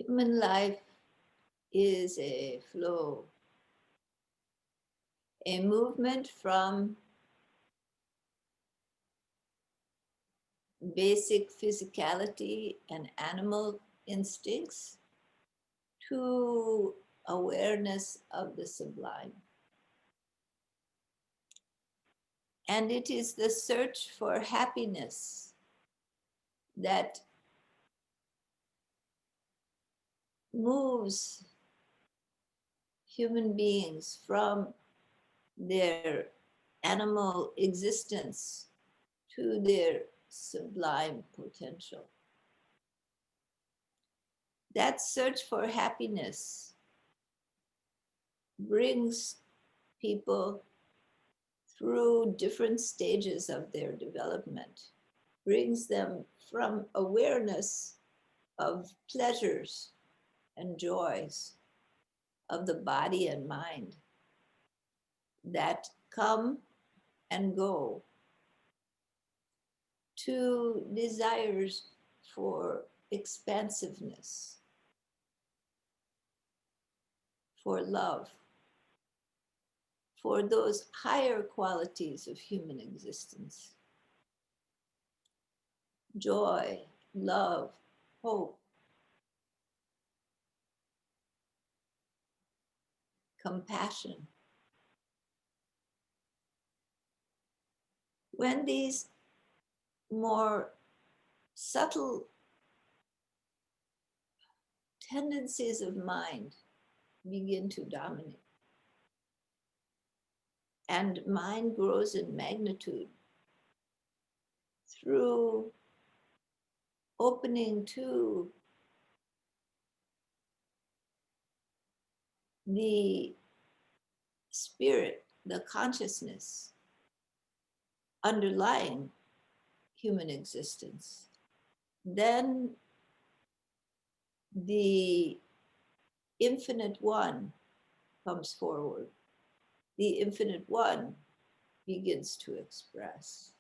Human life is a flow, a movement from basic physicality and animal instincts to awareness of the sublime. And it is the search for happiness that moves human beings from their animal existence to their sublime potential. That search for happiness brings people through different stages of their development, brings them from awareness of pleasures and joys of the body and mind that come and go to desires for expansiveness, for love, for those higher qualities of human existence. Joy, love, hope, compassion. When these more subtle tendencies of mind begin to dominate, and mind grows in magnitude through opening to the spirit, the consciousness underlying human existence, then the infinite one comes forward. The infinite one begins to express.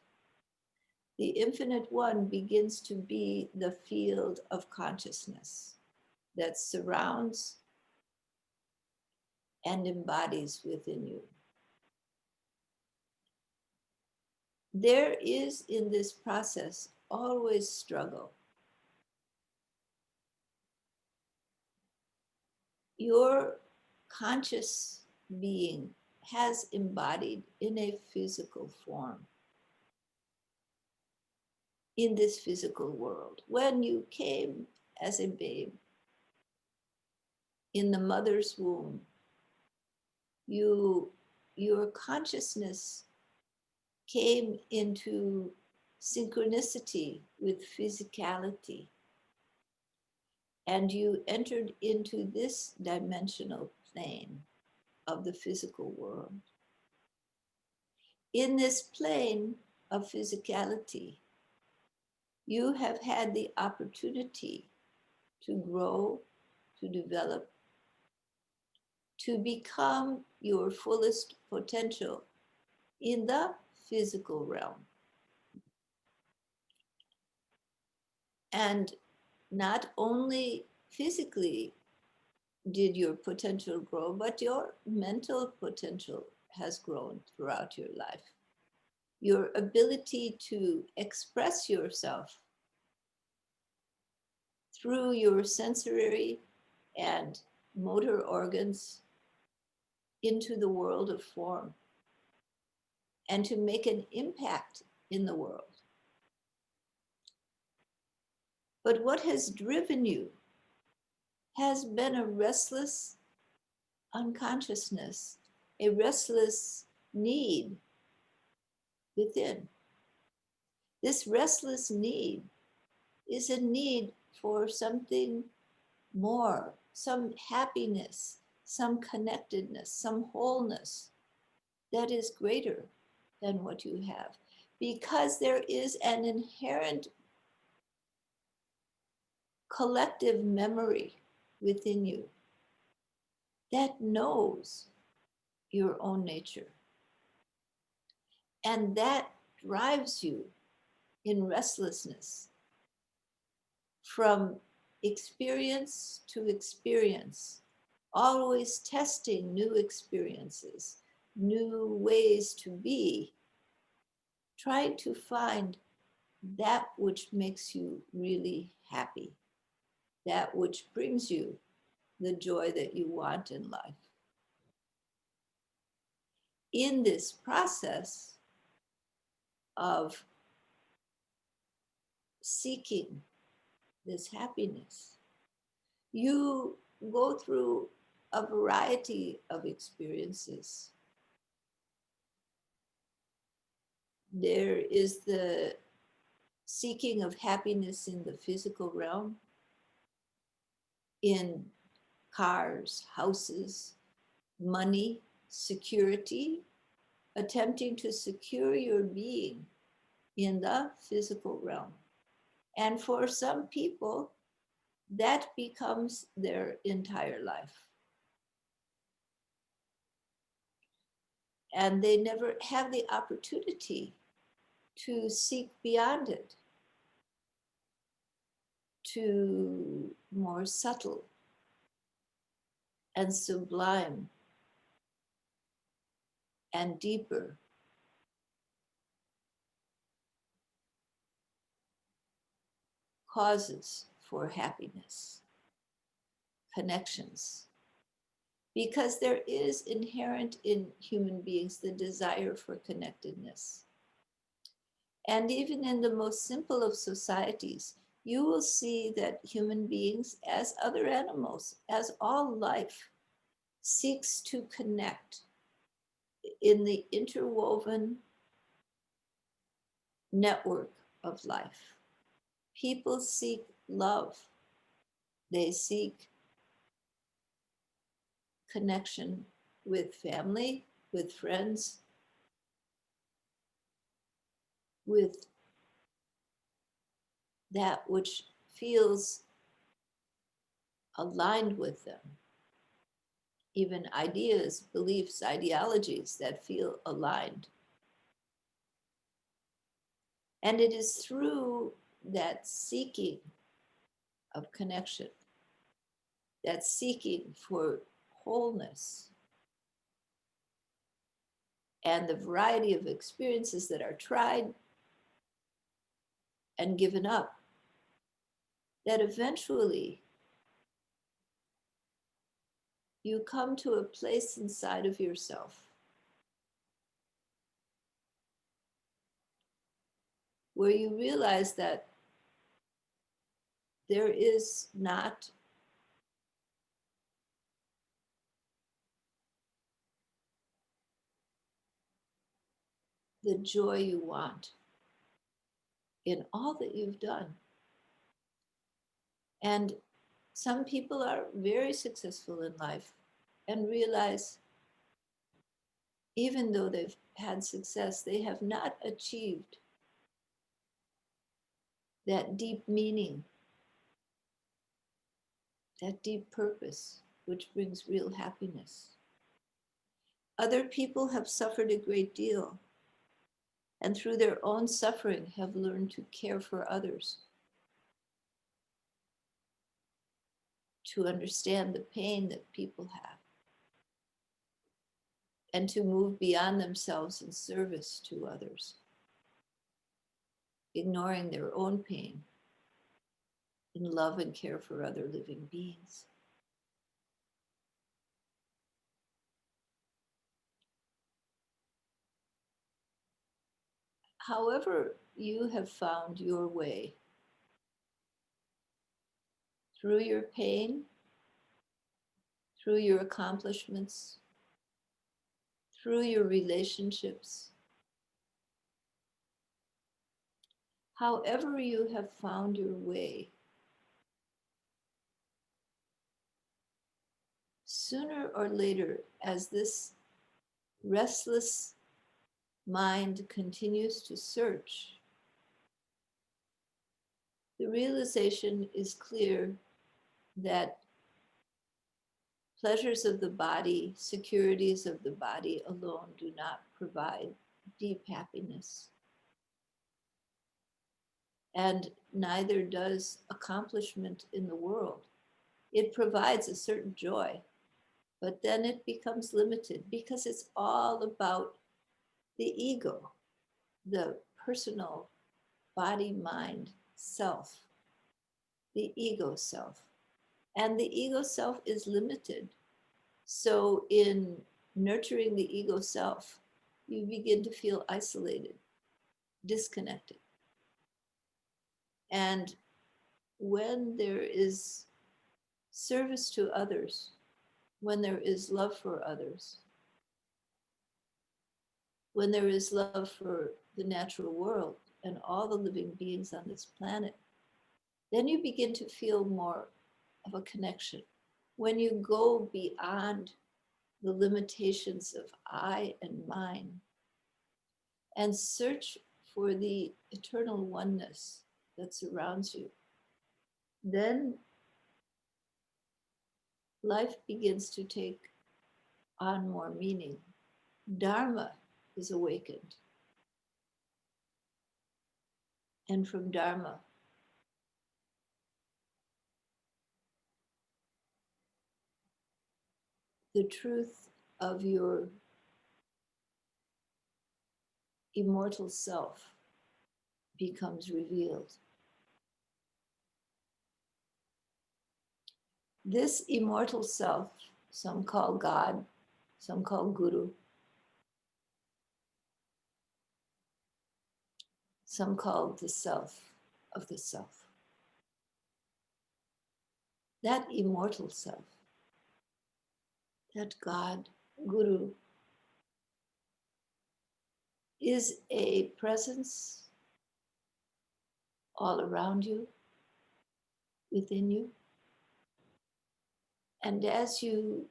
The infinite one begins to be the field of consciousness that surrounds and embodies within you. There is in this process always struggle. Your conscious being has embodied in a physical form in this physical world. When you came as a babe in the mother's womb, your consciousness came into synchronicity with physicality, and you entered into this dimensional plane of the physical world. In this plane of physicality, you have had the opportunity to grow, to develop, to become your fullest potential in the physical realm. And not only physically did your potential grow, but your mental potential has grown throughout your life. Your ability to express yourself through your sensory and motor organs into the world of form and to make an impact in the world. But what has driven you has been a restless unconsciousness, a restless need within. This restless need is a need for something more, some happiness, some connectedness, some wholeness that is greater than what you have. Because there is an inherent collective memory within you that knows your own nature. And that drives you in restlessness from experience to experience, always testing new experiences, new ways to be, trying to find that which makes you really happy, that which brings you the joy that you want in life. In this process of seeking this happiness, you go through a variety of experiences. There is the seeking of happiness in the physical realm, in cars, houses, money, security, attempting to secure your being in the physical realm. And for some people, that becomes their entire life. And they never have the opportunity to seek beyond it, to more subtle and sublime and deeper causes for happiness, connections. Because there is inherent in human beings the desire for connectedness. And even in the most simple of societies, you will see that human beings, as other animals, as all life, seeks to connect in the interwoven network of life. People seek love. They seek connection with family, with friends, with that which feels aligned with them. Even ideas, beliefs, ideologies that feel aligned. And it is through that seeking of connection, that seeking for wholeness, and the variety of experiences that are tried and given up, that eventually you come to a place inside of yourself where you realize that there is not the joy you want in all that you've done. And some people are very successful in life and realize, even though they've had success, they have not achieved that deep meaning, that deep purpose, which brings real happiness. Other people have suffered a great deal, and through their own suffering have learned to care for others, to understand the pain that people have, and to move beyond themselves in service to others, ignoring their own pain in love and care for other living beings. However you have found your way, through your pain, through your accomplishments, through your relationships, however you have found your way, sooner or later, as this restless mind continues to search, the realization is clear that pleasures of the body, securities of the body alone do not provide deep happiness. And neither does accomplishment in the world. It provides a certain joy, but then it becomes limited because it's all about the ego, the personal body, mind, self, the ego self. And the ego self is limited. So, in nurturing the ego self, you begin to feel isolated, disconnected. And when there is service to others, when there is love for others, when there is love for the natural world and all the living beings on this planet, then you begin to feel more of a connection. When you go beyond the limitations of I and mine and search for the eternal oneness that surrounds you, then life begins to take on more meaning. Dharma is awakened. And from Dharma, the truth of your immortal self becomes revealed. This immortal self, some call God, some call Guru, some call the self of the self. That immortal self, that God, Guru, is a presence all around you, within you. And as you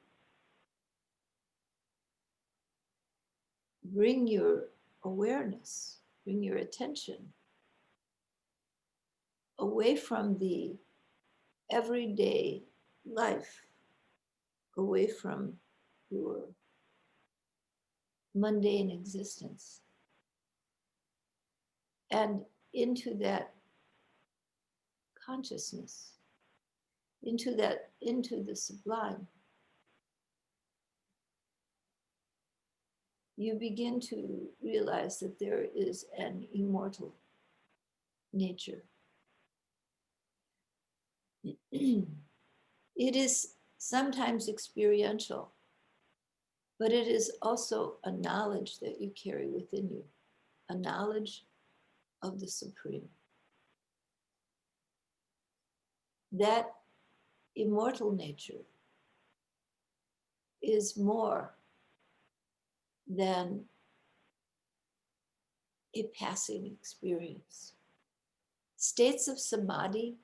bring your awareness, bring your attention away from the everyday life, away from your mundane existence, and into that consciousness, into the sublime, you begin to realize that there is an immortal nature. It is sometimes experiential, but it is also a knowledge that you carry within you, a knowledge of the Supreme. That immortal nature is more than a passing experience. States of samadhi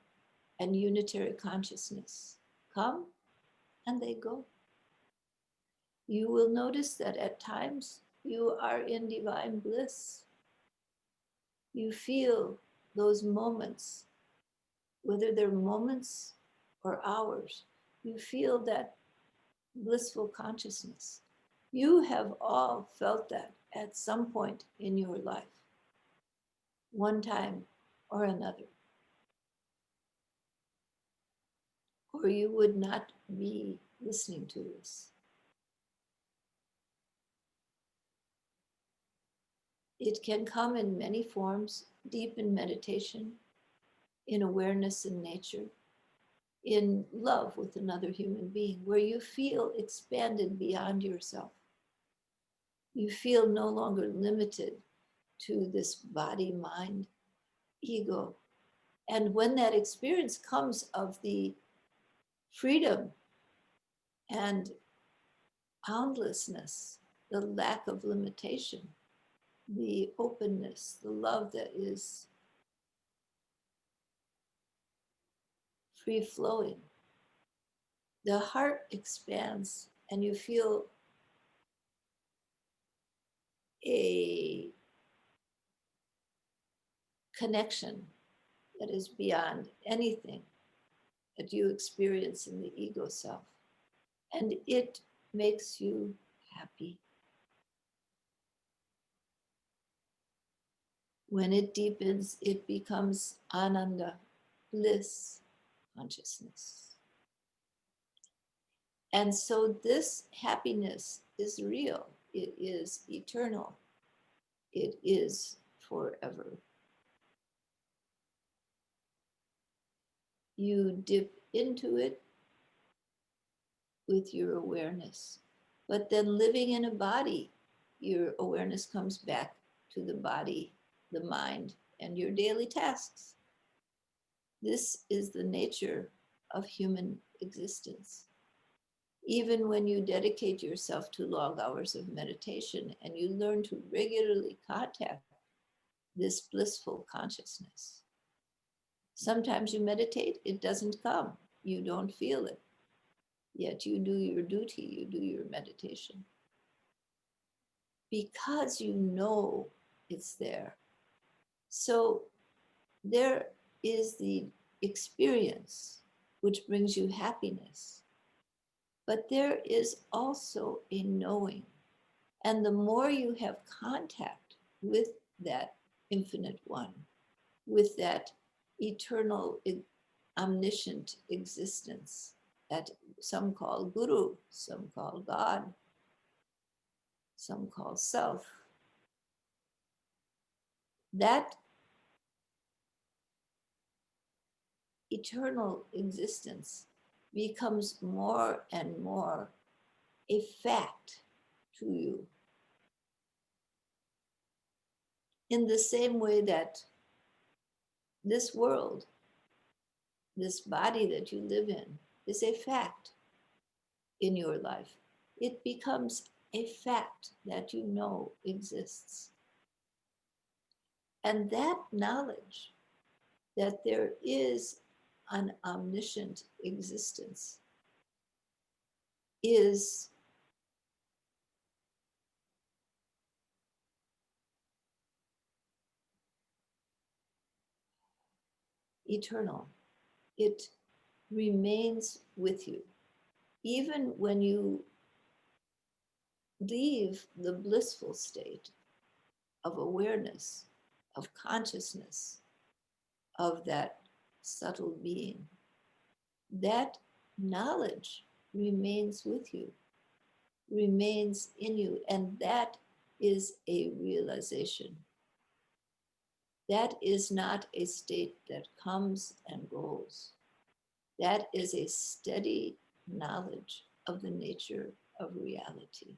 and unitary consciousness come and they go. You will notice that at times you are in divine bliss. You feel those moments, whether they're moments or hours, you feel that blissful consciousness. You have all felt that at some point in your life, one time or another, or you would not be listening to this. It can come in many forms, deep in meditation, in awareness in nature, in love with another human being, where you feel expanded beyond yourself. You feel no longer limited to this body, mind, ego. And when that experience comes of the freedom and boundlessness, the lack of limitation, the openness, the love that is free flowing, the heart expands and you feel a connection that is beyond anything that you experience in the ego self. And it makes you happy. When it deepens, it becomes ananda, bliss, consciousness. And so this happiness is real. It is eternal. It is forever. You dip into it with your awareness. But then living in a body, your awareness comes back to the body, the mind, and your daily tasks. This is the nature of human existence. Even when you dedicate yourself to long hours of meditation and you learn to regularly contact this blissful consciousness, sometimes you meditate, it doesn't come, you don't feel it, yet you do your duty, you do your meditation. Because you know it's there. So there is the experience which brings you happiness, but there is also a knowing. And the more you have contact with that infinite one, with that eternal, omniscient existence that some call Guru, some call God, some call self, that eternal existence becomes more and more a fact to you. In the same way that this world, this body that you live in, is a fact in your life. It becomes a fact that you know exists. And that knowledge that there is an omniscient existence is eternal. It remains with you. Even when you leave the blissful state of awareness, of consciousness, of that subtle being, that knowledge remains with you, remains in you, and that is a realization. That is not a state that comes and goes. That is a steady knowledge of the nature of reality.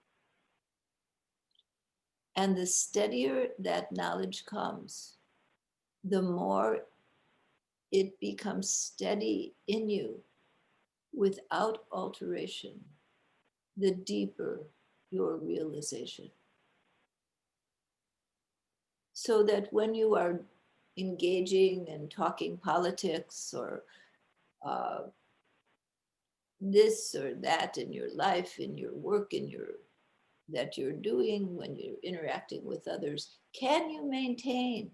And the steadier that knowledge comes, the more it becomes steady in you without alteration, the deeper your realization. So that when you are engaging and talking politics or uh, this or that in your life, in your work, in your that you're doing, when you're interacting with others, can you maintain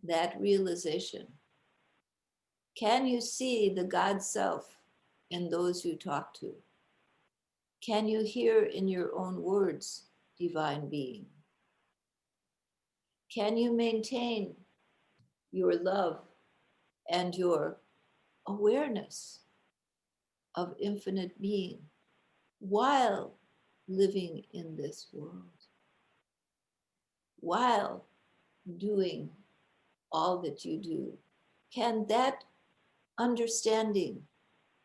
that realization? Can you see the God self in those you talk to? Can you hear in your own words divine being? Can you maintain your love and your awareness of infinite being while living in this world, while doing all that you do? Can that understanding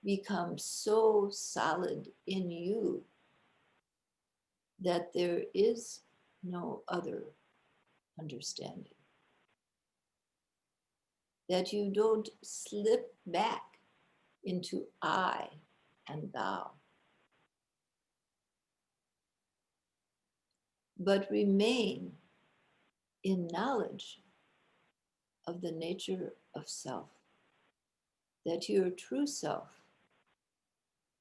become so solid in you that there is no other understanding? That you don't slip back into I and thou, but remain in knowledge of the nature of self, that your true self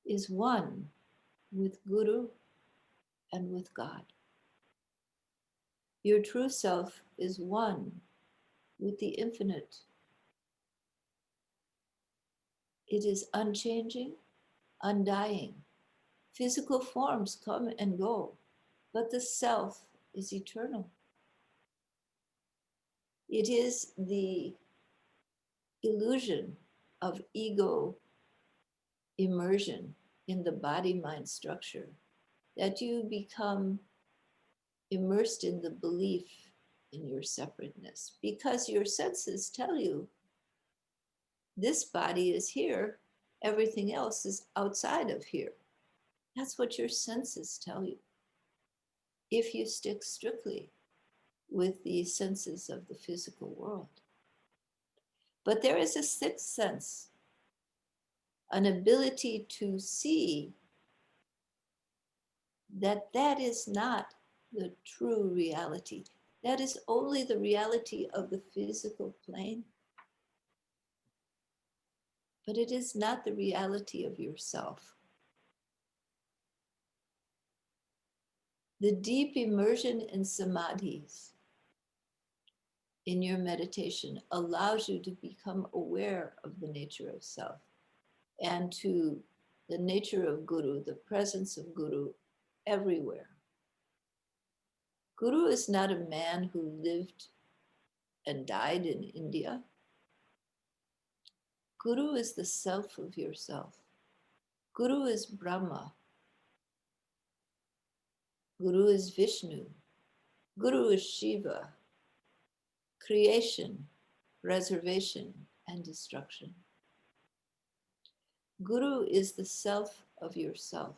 is one with Guru and with God. Your true self is one with the infinite. It is unchanging, undying. Physical forms come and go, but the self is eternal. It is the illusion of ego immersion in the body-mind structure that you become immersed in the belief in your separateness, because your senses tell you this body is here, everything else is outside of here. That's what your senses tell you. If you stick strictly with the senses of the physical world. But there is a sixth sense, an ability to see that that is not the true reality. That is only the reality of the physical plane, but it is not the reality of yourself. The deep immersion in samadhis in your meditation allows you to become aware of the nature of self and to the nature of Guru, the presence of Guru everywhere. Guru is not a man who lived and died in India. Guru is the self of yourself. Guru is Brahma. Guru is Vishnu. Guru is Shiva. Creation, preservation, and destruction. Guru is the self of yourself.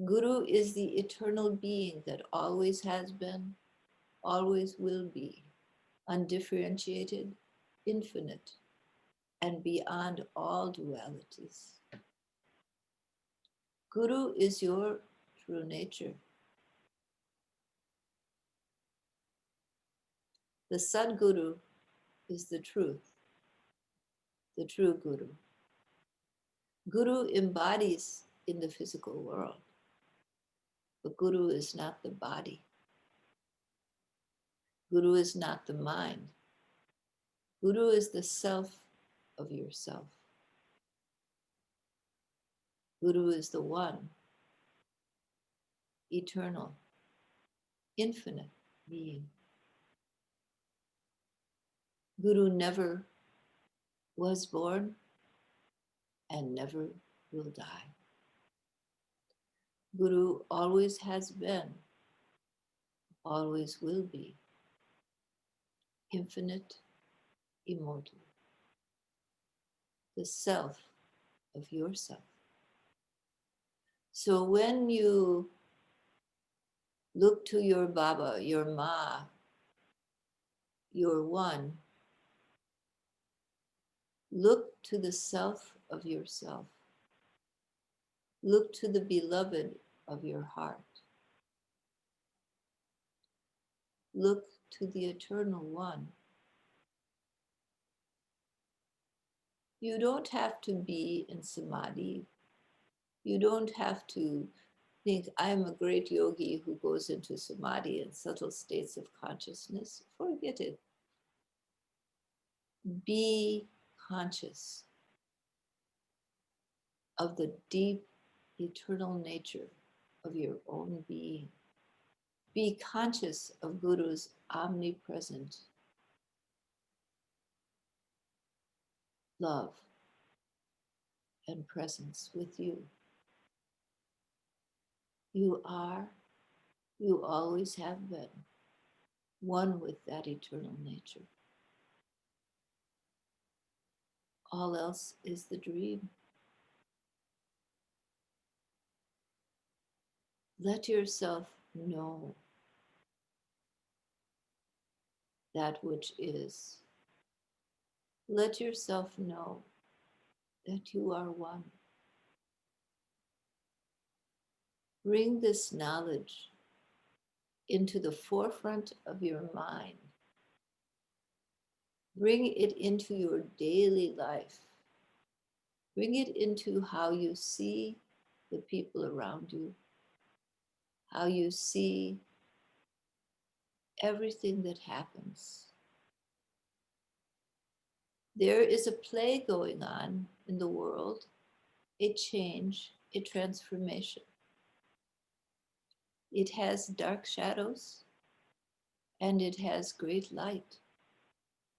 Guru is the eternal being that always has been, always will be, undifferentiated, infinite, and beyond all dualities. Guru is your true nature. The Sadguru is the truth, the true Guru. Guru embodies in the physical world, but Guru is not the body. Guru is not the mind. Guru is the self of yourself. Guru is the one, eternal, infinite being. Guru never was born and never will die. Guru always has been, always will be, infinite, immortal, the self of yourself. So when you look to your Baba, your Ma, your one, look to the self of yourself. Look to the beloved of your heart. Look to the eternal one. You don't have to be in samadhi. You don't have to think, I'm a great yogi who goes into samadhi and subtle states of consciousness. Forget it. Be conscious of the deep, eternal nature of your own being. Be conscious of Guru's omnipresent love and presence with you. You are, you always have been, one with that eternal nature. All else is the dream. Let yourself know that which is. Let yourself know that you are one. Bring this knowledge into the forefront of your mind. Bring it into your daily life. Bring it into how you see the people around you, how you see everything that happens. There is a play going on in the world, a change, a transformation. It has dark shadows and it has great light.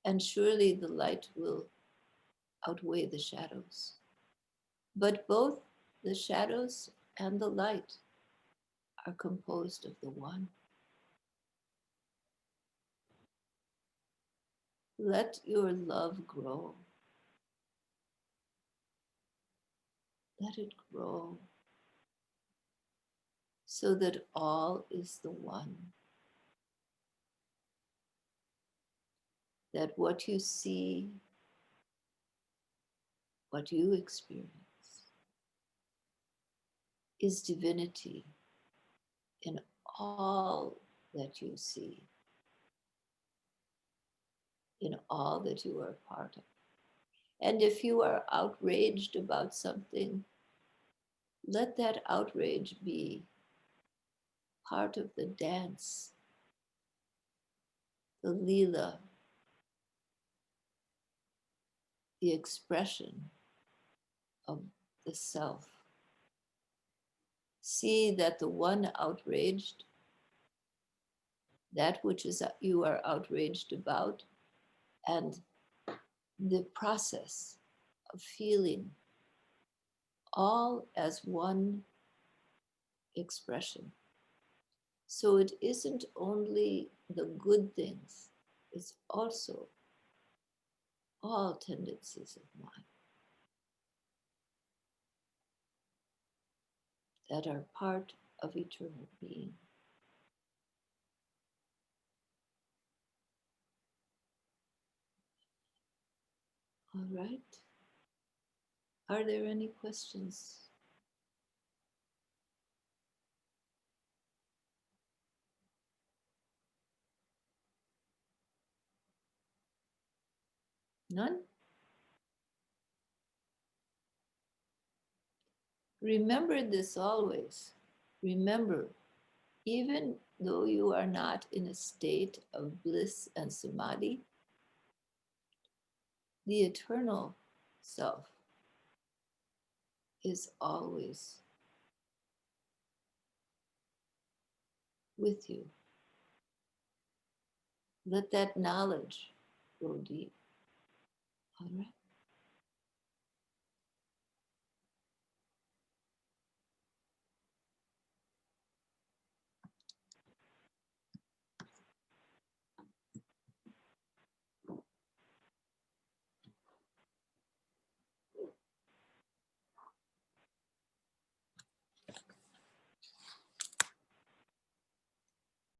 And surely the light will outweigh the shadows. But both the shadows and the light are composed of the one. Let your love grow. Let it grow so that all is the one. That what you see, what you experience, is divinity in all that you see, in all that you are part of. And if you are outraged about something, let that outrage be part of the dance, the lila, the expression of the self. See that the one outraged, that which is you are outraged about, and the process of feeling all as one expression. So it isn't only the good things, it's also all tendencies of mind that are part of eternal being. All right. Are there any questions? None? Remember this always. Remember, even though you are not in a state of bliss and samadhi, the eternal self is always with you. Let that knowledge go deep. All right.